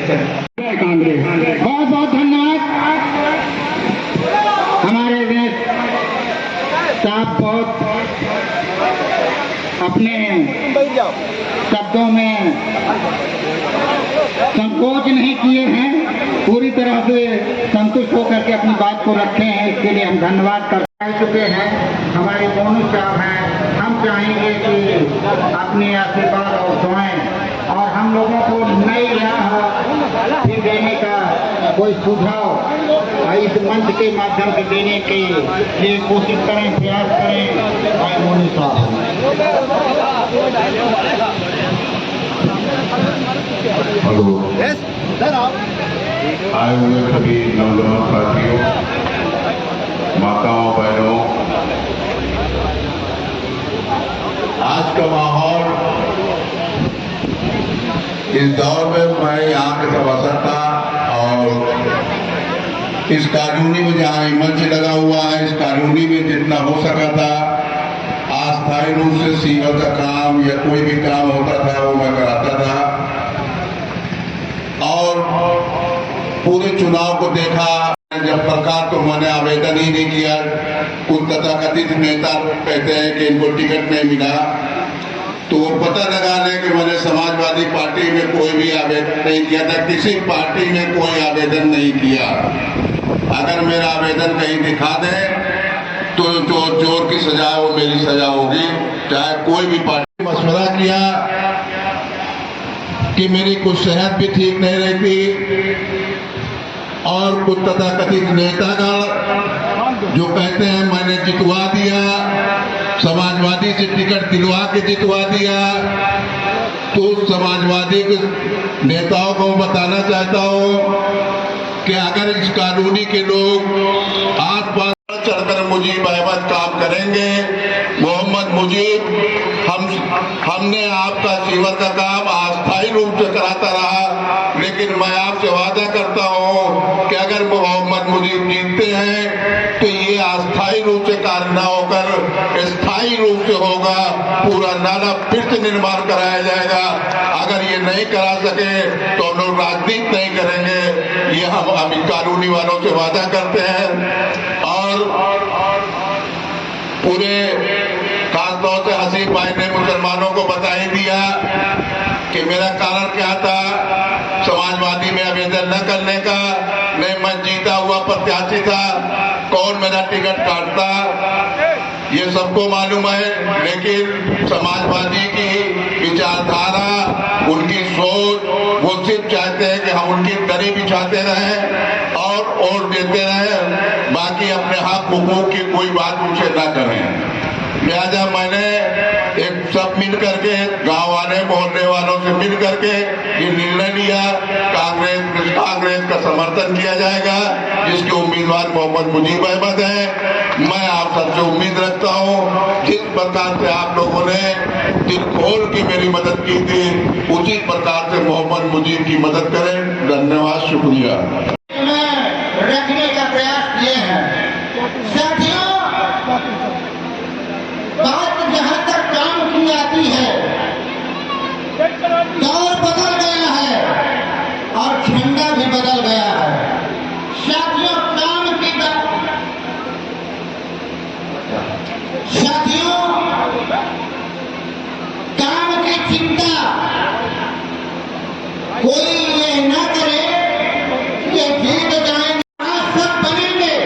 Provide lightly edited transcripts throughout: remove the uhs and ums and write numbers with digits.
कांग्रेस बहुत बहुत धन्यवाद। हमारे देश साहब बहुत अपने शब्दों में संकोच नहीं किए हैं, पूरी तरह से संतुष्ट होकर के अपनी बात को रखे हैं, इसके लिए हम धन्यवाद कर चुके हैं। हमारे दोनों साहब हैं, हम चाहेंगे कि अपने आशीर्वाद और दुआएं और हम लोगों को नई राह देने का कोई सुझाव इस मंच के माध्यम से देने के लिए कोशिश करें, प्रयास करें। भाई मोनी साहब, हेलो, आए हुए सभी नौजवान साथियों, माताओं, बहनों, आज का माहौल इस दौर में मैं यहाँ के सभासद था और इस कॉलोनी में जहाँ मंच लगा हुआ है, इस कॉलोनी में जितना हो सका था अस्थायी रूप से सीवर का काम या कोई भी काम होता था वो मैं कराता था। और पूरे चुनाव को देखा, जब सरकार को मैंने आवेदन ही नहीं किया, कुछ तथाकथित नेता कहते हैं कि इनको टिकट नहीं मिला, तो वो पता लगाने कि मैंने समाजवादी पार्टी में कोई भी आवेदन नहीं किया था, किसी पार्टी में कोई आवेदन नहीं किया। अगर मेरा आवेदन कहीं दिखा दे तो जो जोर की सजा है वो मेरी सजा होगी, चाहे कोई भी पार्टी। मशवरा किया कि मेरी कुछ सेहत भी ठीक नहीं रहती और कुछ तथाकथित नेतागण जो कहते हैं मैंने जितवा दिया, समाजवादी से टिकट दिलवा के जितवा दिया, तो समाजवादी के नेताओं को बताना चाहता हूं कि अगर इस कॉलोनी के लोग आस-पास चढ़कर मुजीब अहमद काम करेंगे, मोहम्मद मुजीब, हमने आपका सीवर का काम अस्थायी रूप से कराता रहा, लेकिन मैं आपसे वादा करता हूं कि अगर मोहम्मद मुजीब जीतते हैं तो ये अस्थायी रूप से कार्य न होकर स्थायी रूप से होगा, पूरा नाला फिर से निर्माण कराया जाएगा। अगर ये नहीं करा सके तो हम लोग राजनीति नहीं करेंगे, ये हम अभी कॉलोनी वालों से वादा करते हैं। और पूरे खासतौर से हसीब भाई ने मुसलमानों को बता ही दिया कि मेरा कारण क्या था समाजवादी में आवेदन न करने का। नहीं, मैं जीता हुआ प्रत्याशी था, कौन मेरा टिकट काटता ये सबको मालूम है, लेकिन समाजवादी की विचारधारा, उनकी सोच, वो सिर्फ चाहते हैं कि हम उनकी दरी बिछाते रहें और वोट देते रहें, बाकी अपने हक हुकूक की कोई बात उनसे न करें। लिहाजा मैंने एक सब मिल करके, गांव वाले मोहल्ले वालों से मिल करके ये निर्णय लिया, कांग्रेस का समर्थन किया जाएगा, जिसके उम्मीदवार मोहम्मद मुजीब अहमद है। मैं आप सबसे उम्मीद रखता हूं जिस प्रकार से आप लोगों ने दिल खोल के मेरी मदद की थी, उसी प्रकार से मोहम्मद मुजीब की मदद करें। धन्यवाद, शुक्रिया। रखने का प्रयास किए हैं। साथियों, बात जहां तक काम की आती है, दौर बदल गया है और झंडा भी बदल गया है। साथियों, काम की बात, साथियों काम की चिंता कोई ये न करे कि जीत जाएंगे, आज सब बनेंगे,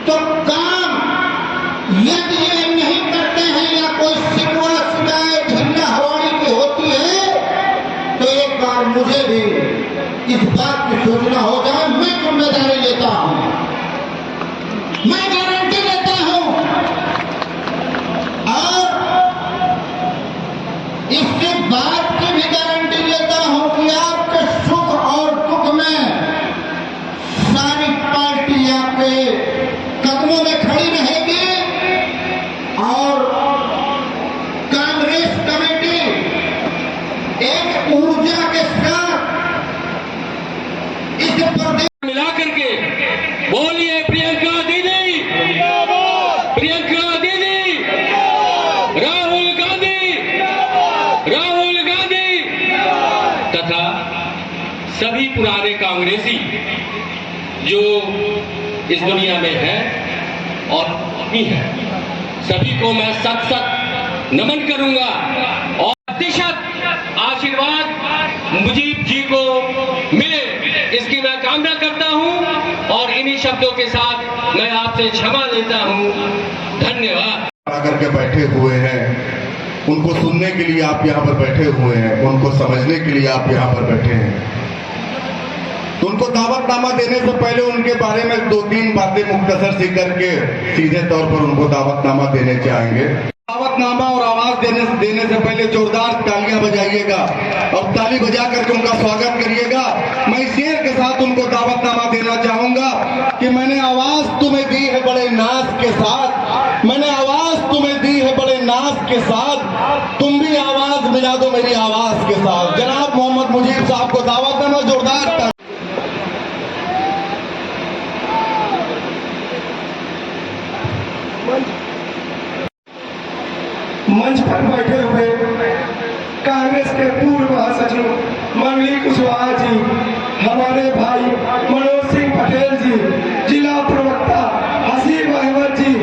तो काम यदि ये नहीं करते हैं या कोई शिकवा शिकायत झंडा हवाई की होती है, तो एक बार मुझे भी इस बात की सूचना हो जाए। मैं जिम्मेदारी लेता हूं, मैं गारंटी लेता हूं पुराने कांग्रेसी जो इस दुनिया में है और भी है, सभी को मैं सत सत नमन करूंगा और प्रतिशत आशीर्वाद मुजीब जी को मिले इसकी मैं कामना करता हूं और इन्हीं शब्दों के साथ मैं आपसे क्षमा लेता हूं। धन्यवाद। आकर के बैठे हुए हैं, उनको सुनने के लिए आप यहाँ पर बैठे हुए हैं, उनको समझने के लिए आप यहाँ पर बैठे हैं। तो उनको दावतनामा देने से पहले उनके बारे में 2-3 बातें मुख्तसर सी करके सीधे तौर पर उनको दावतनामा देने चाहेंगे। दावतनामा और आवाज देने से पहले जोरदार तालियां बजाइएगा और ताली बजा करके उनका स्वागत करिएगा। मैं इस शेर के साथ उनको दावतनामा देना चाहूंगा कि मैंने आवाज तुम्हें दी है बड़े नाज के साथ, मैंने आवाज तुम्हें दी है बड़े नाज के साथ, तुम भी आवाज मिला दो मेरी आवाज के साथ। जनाब मोहम्मद मुजीब साहब को दावतनामा जोरदार। मंच पर बैठे हुए कांग्रेस के पूर्व महासचिव मंगली कुशवाहा जी, हमारे भाई मनोज सिंह पटेल जी, जिला प्रवक्ता हसीब अहमद जी,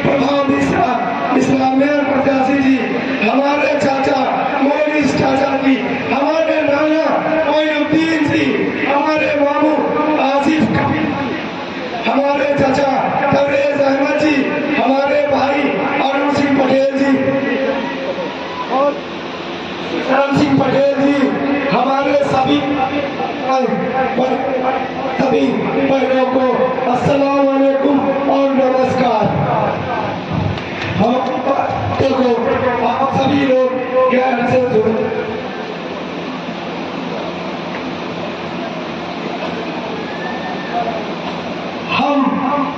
प्रभाव मिश्रा, इस्लामिया प्रत्याशी जी, हमारे चाचा मोनिस चाचा जी, हमारे नाना मोइनुद्दीन जी, हमारे मामू आसिफ कबीर, हमारे चाचा तबरेज अहमद जी, हमारे भाई अरुण सिंह पटेल जी और राम सिंह पटेल जी, हमारे सभी बहनों को अस्सलाम वालेकुम और नमस्कार। हम आप सभी लोग गैर से जुड़े।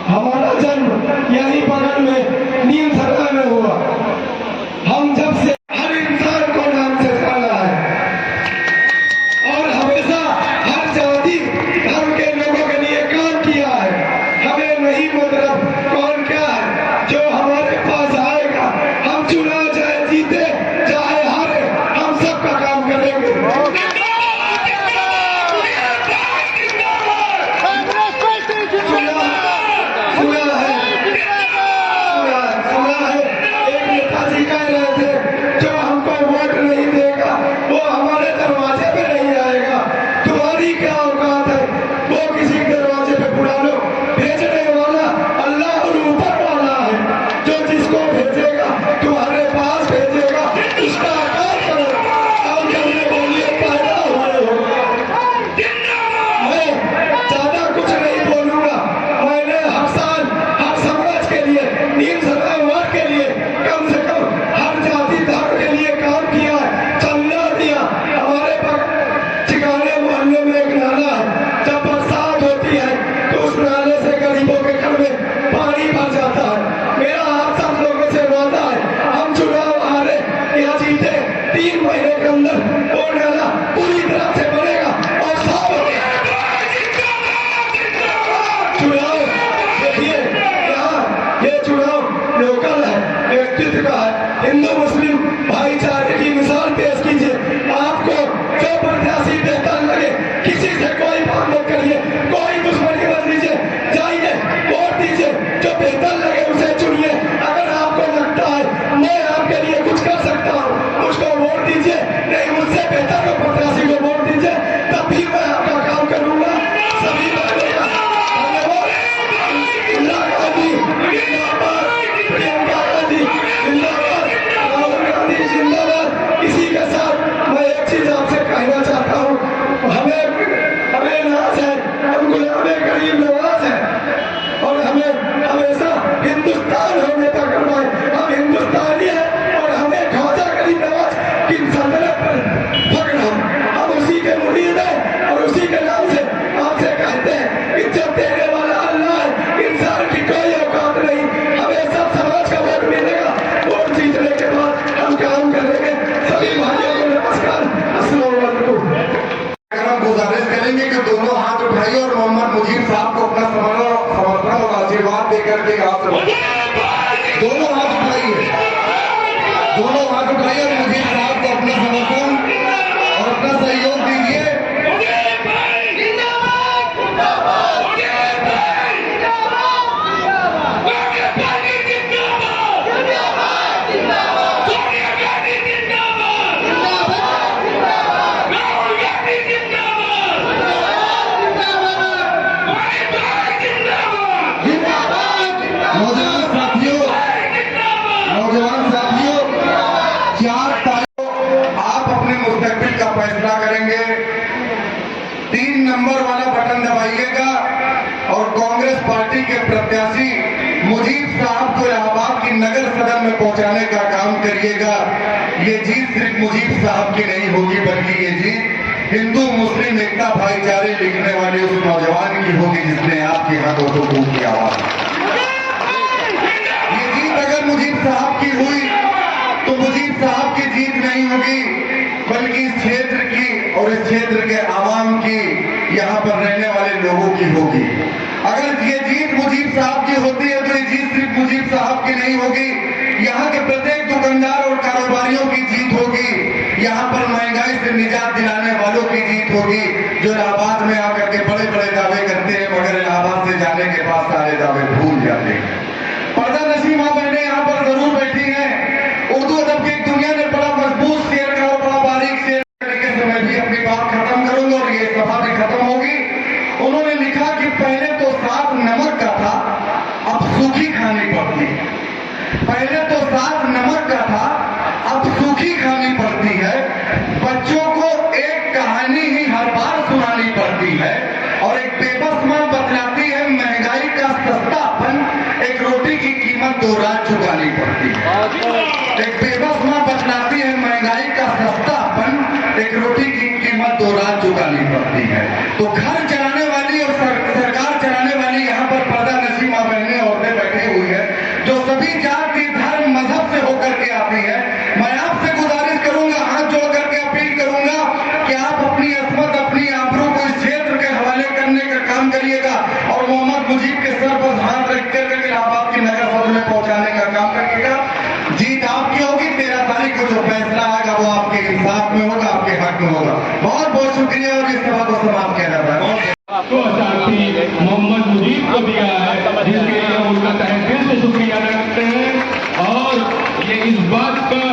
हमारा जन्म यही बगल में नीम सरा में हुआ। हम जब से हर इंसान को नाम से जाना है और हमेशा हर जाति धर्म के लोगों के लिए काम किया है। हमें नहीं मतलब कौन क्या है, जो हमारे पास आएगा हम चुनाव चाहे जीते चाहे हारे हम सबका काम करेंगे। हिंदू मुस्लिम भाईचारे की मिसाल पेश कीजिए। आपको जो प्रत्याशी बेहतर लगे किसी से कोई बात मत करिए, कोई दुश्मनी मत लीजिए, जाइए वोट दीजिए, जो बेहतर लगे उसे चुनिए। अगर आपको लगता है मैं आपके लिए कुछ कर सकता हूँ उसको वोट दीजिए, नहीं मुझसे बेहतर को प्रत्याशी को वोट दीजिए, तब भी मैं आपका काम करूंगा। सभी इंदिरा गांधी जिंदाबाद, प्रियंका गांधी जिंदाबाद, राहुल गांधी जिंदाबाद। इसी के साथ मैं एक चीज आपसे कहना चाहता हूँ, हमें नाज है, हम गुलाम गरीब नवाज है और हमें हमेशा हिंदुस्तान होने का गर्व है। हम हिंदुस्तानी हैं और हमें ख्वाजा गरीब नवाज की सल्तनत पर फख्र है। हम उसी के मुरीद हैं और उसी के नाम से आपसे कहते हैं इज्जत देने वाला अल्लाह है, इंसान की कोई औकात नहीं। हमें सब समाज का वोट मिलेगा, वोट जीतने के बाद हम काम करेंगे। सभी भाइयों को नमस्कार, अस्सलाम वालेकुम। हम गुजारिश करेंगे कि दोनों हाथ उठाइए और मोहम्मद मुजीब साहब को अपना समर्थन और आशीर्वाद देकर के आप दोनों हाथ उठाइए, दोनों हाथ उठाइए और मुजीब साहब को अपना समर्थन और अपना सहयोग दीजिए। प्रत्याशी मुजीब साहब को इलाहाबाद की नगर सदन में पहुंचाने का काम करिएगा। ये जीत सिर्फ मुजीब साहब की नहीं होगी, बल्कि ये जीत हिंदू मुस्लिम एकता भाईचारे लिखने वाले उस नौजवान की होगी जिसने आपके हाथों को फूंक की आवाज। ये जीत अगर मुजीब साहब की हुई तो मुजीब साहब की जीत नहीं होगी, बल्कि इस क्षेत्र की और इस क्षेत्र के आवाम की, यहाँ पर रहने वाले लोगों की होगी। अगर ये जीत मुजीब साहब की होती है तो ये जीत सिर्फ मुजीब साहब की नहीं होगी, यहाँ के प्रत्येक दुकानदार और कारोबारियों की जीत होगी। यहाँ पर महंगाई से निजात दिलाने वालों की जीत होगी, जो इलाहाबाद में आकर के बड़े बड़े दावे करते हैं, मगर इलाहाबाद से जाने के बाद सारे दावे भूल जाते हैं। पर्दा नशी माँ बहने यहाँ पर जरूर बैठी हैं। उर्दू अदब की दुनिया ने बड़ा मजबूत शेर का और बड़ा बारीक शेर तरीके से मैं भी अपनी बात खत्म करूंगा और ये सभा भी खत्म होगी। उन्होंने लिखा कि पहले तो साथ नमक का था, अब सूखी खानी पड़ती है। पहले तो साथ नमक का था, अब सूखी खानी पड़ती है। बच्चों को एक कहानी ही हर बार सुनानी पड़ती है, और एक बेबस मां बतलाती है महंगाई का सस्तापन, एक रोटी की कीमत 2 रात चुकानी पड़ती है। एक बेबस मां बतलाती है महंगाई का सस्तापन, एक रोटी की कीमत 2 रात चुकानी पड़ती है। तो घर चलाने वाली और सरकार चलाने वाली यहाँ पर पर्दा नशी मां बहनें औरतें बैठी हुई है, जो सभी जाति धर्म मजहब से होकर के आती है। मैं आपसे गुजारिश करूंगा, हाथ जोड़ करके अपील करूंगा कि आप अपनी असमत, अपनी आबरू को इस क्षेत्र के हवाले करने का काम करिएगा और मोहम्मद मुजीब के सर पर हाथ रख कर इलाहाबाद की नगर सदन में पहुंचाने का काम करिएगा। जीत आपकी होगी। 13 तारीख को जो फैसला आएगा वो आपके इंसाफ में होगा, आपके हक में होगा। बहुत बहुत शुक्रिया और इस सभा को समाप्त किया जाता है। आपको साथी मोहम्मद मुजीब को दिया है, जिसके लिए उनका तहे दिल से शुक्रिया अदा करते हैं। और ये इस बात का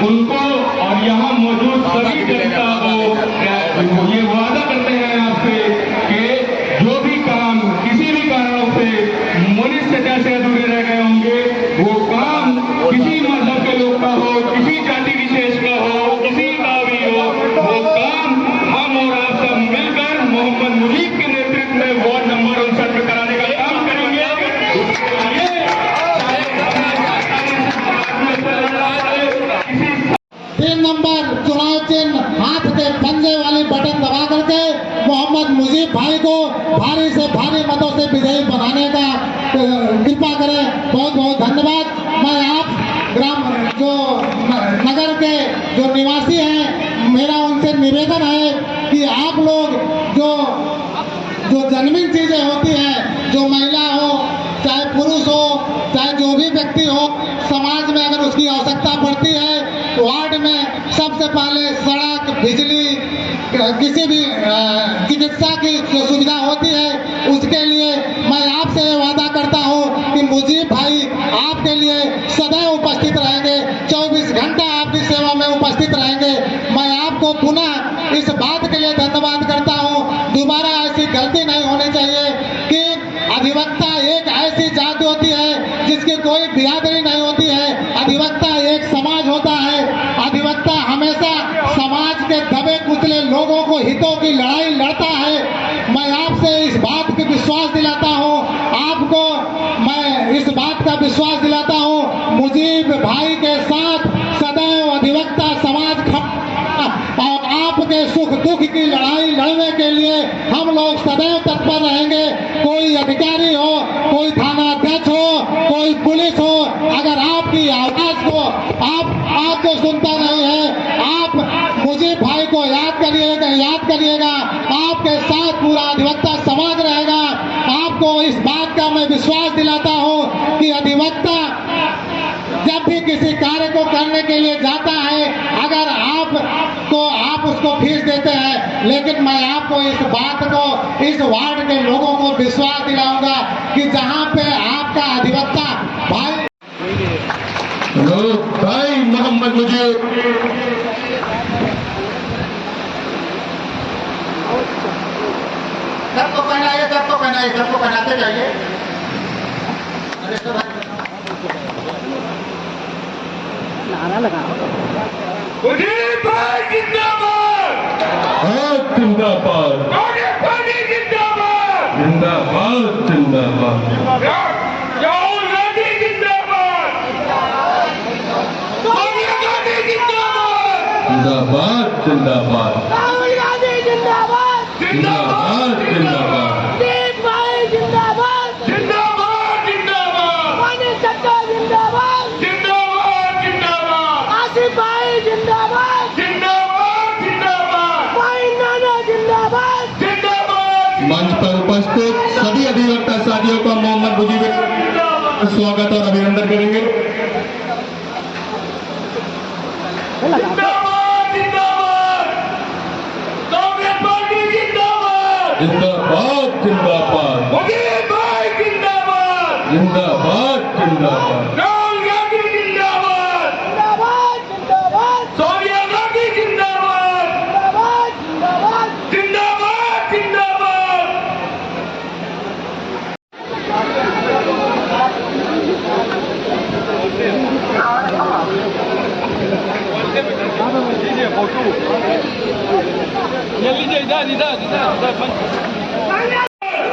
उनको और यहाँ मौजूद सभी जनता को ये वादा करते हैं आपसे कि जो भी काम किसी भी कारणों से मनुष्यता से अधूरे रह गए होंगे, वो काम किसी मजहब के लोग का हो, किसी जाति विशेष का हो, किसी का भी हो, वो काम हम और आप सब मिलकर मोहम्मद मुजीब के नेतृत्व में वार्ड नंबर 59 में कराने का काम करेंगे। तीन नंबर चुनाव चिन्ह हाथ के पंजे वाली बटन दबा करके मोहम्मद मुजीब भाई को भारी से भारी मतों से विजयी बनाने का कृपा करें। बहुत बहुत धन्यवाद। मैं आप ग्राम जो नगर के जो निवासी हैं, मेरा उनसे निवेदन है कि आप लोग जो जन्मीन चीजें होती हैं, जो महिला हो चाहे पुरुष हो चाहे जो भी व्यक्ति हो, समाज में अगर उसकी आवश्यकता पड़ती है, वार्ड में सबसे पहले सड़क, बिजली, किसी भी चिकित्सा की जो सुविधा होती है, उसके लिए मैं आपसे वादा करता हूं कि मुजीब भाई आपके लिए सदैव उपस्थित रहेंगे, 24 घंटा आपकी सेवा में उपस्थित रहेंगे। मैं आपको पुनः इस बात के लिए धन्यवाद करता हूं। दोबारा ऐसी गलती नहीं होनी चाहिए कि अधिवक्ता एक ऐसी जाति होती है जिसकी कोई बिरादरी नहीं होती है। अधिवक्ता एक समाज होता है। अधिवक्ता हमेशा समाज के दबे कुचले लोगों को हितों की लड़ाई लड़ता है। मैं आपसे इस बात की विश्वास दिलाता हूं, आपको मैं इस बात का विश्वास दिलाता हूं, मुजीब भाई के साथ सदैव अधिवक्ता समाज और आपके सुख दुख की लड़ाई लड़ने के लिए हम लोग सदैव तत्पर रहेंगे। कोई अधिकारी हो, कोई थाना अध्यक्ष हो, कोई पुलिस हो, अगर आपकी आवाज को आपको सुनता नहीं है, आप मुजीब भाई को याद करिएगा। आपके साथ पूरा अधिवक्ता समाज रहेगा। आपको इस बात का मैं विश्वास दिलाता हूं कि अधिवक्ता जब भी किसी कार्य को करने के लिए जाता है, अगर आप उसको फीस देते हैं, लेकिन मैं आपको इस बात को, इस वार्ड के लोगों को विश्वास दिलाऊंगा कि जहां पे आपका अधिवक्ता भाई मोहम्मद मुजीब सबको पहनाते जाइए। अरे सब मुजीब भाई जिंदाबाद, जिंदाबाद, जिंदाबाद, जिंदाबाद, जिंदाबाद। जिंदाबाद जिंदाबाद राहुल गांधी जिंदाबाद जिंदाबाद जिंदाबाद दीप भाई जिंदाबाद जिंदाबाद जिंदाबाद मनीष चट्टा जिंदाबाद जिंदाबाद जिंदाबाद आसिफ भाई जिंदाबाद जिंदाबाद जिंदाबाद भाई नाना जिंदाबाद जिंदाबाद। मंच पर उपस्थित सभी अधिवक्ता साथियों का मोहम्मद मुजीब स्वागत और अभिनंदन करेंगे। जिंदाबाद जिंदाबाद कांग्रेस पार्टी जिंदाबाद जिंदाबाद जिंदाबाद मुजीब भाई जिंदाबाद जिंदाबाद जिंदाबाद राहुल गांधी जिंदाबाद जिंदाबाद जिंदाबाद सोनिया गांधी जिंदाबाद जिंदाबाद जिंदाबाद जिंदाबाद जिंदाबाद।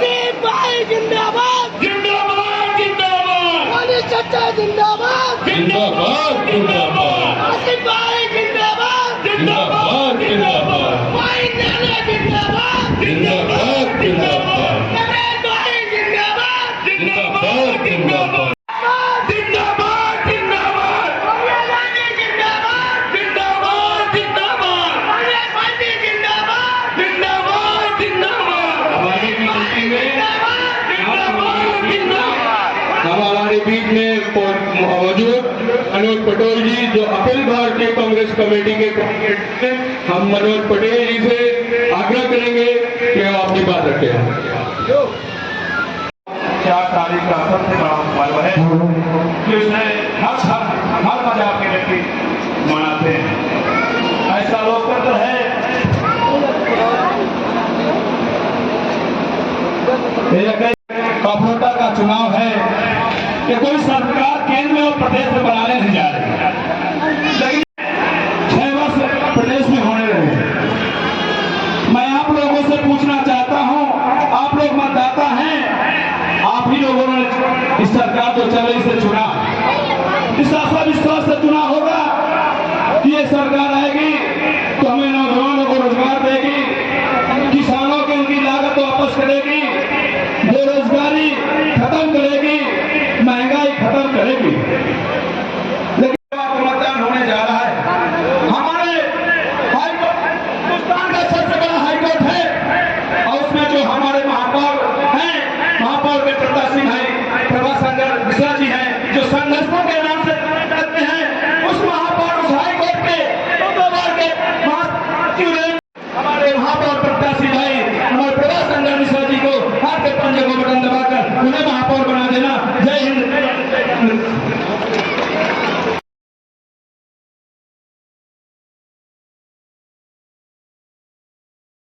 दीप भाई जिंदाबाद जिंदाबाद जिंदाबाद मनीष चट्टा जिंदाबाद जिंदाबाद जिंदाबाद आसिफ भाई जिंदाबाद जिंदाबाद जिंदाबाद भाई नाना जिंदाबाद जिंदाबाद जिंदाबाद नरेश भाई जिंदाबाद जिंदाबाद जिंदाबाद जिंदाबाद जिंदाबाद सोनिया गांधी जिंदाबाद जिंदाबाद जिंदाबाद कांग्रेस पार्टी जिंदाबाद जिंदाबाद जिंदाबाद। हमारी पार्टी में जिंदाबाद जिंदाबाद। हमारे बीच में मौजूद मनोज पटेल जी जो अखिल भारतीय कांग्रेस कमेटी के प्रेसिडेंट हैं, हम मनोज पटेल जी से आग्रह करेंगे कि वो अपनी बात रखें। 4 तारीख का सबसे बड़ा पर्व है जिसने हर मजाक के व्यक्ति मनाते हैं। ऐसा लोकतंत्र है कॉर्पोरेटर का चुनाव है कि कोई सरकार केंद्र में और प्रदेश में बनाने नहीं जा रही, लेकिन 6 वर्ष प्रदेश में होने रहे। मैं आप लोगों से पूछना चाहता हूं, आप लोग मतदाता हैं, आप ही लोगों ने इस सरकार जो चल रही से चुना, इस आशा विश्वास से चुना होगा कि ये सरकार आएगी तो हमें नौजवानों को रोजगार देगी, किसानों की उनकी लागत वापस करेगी,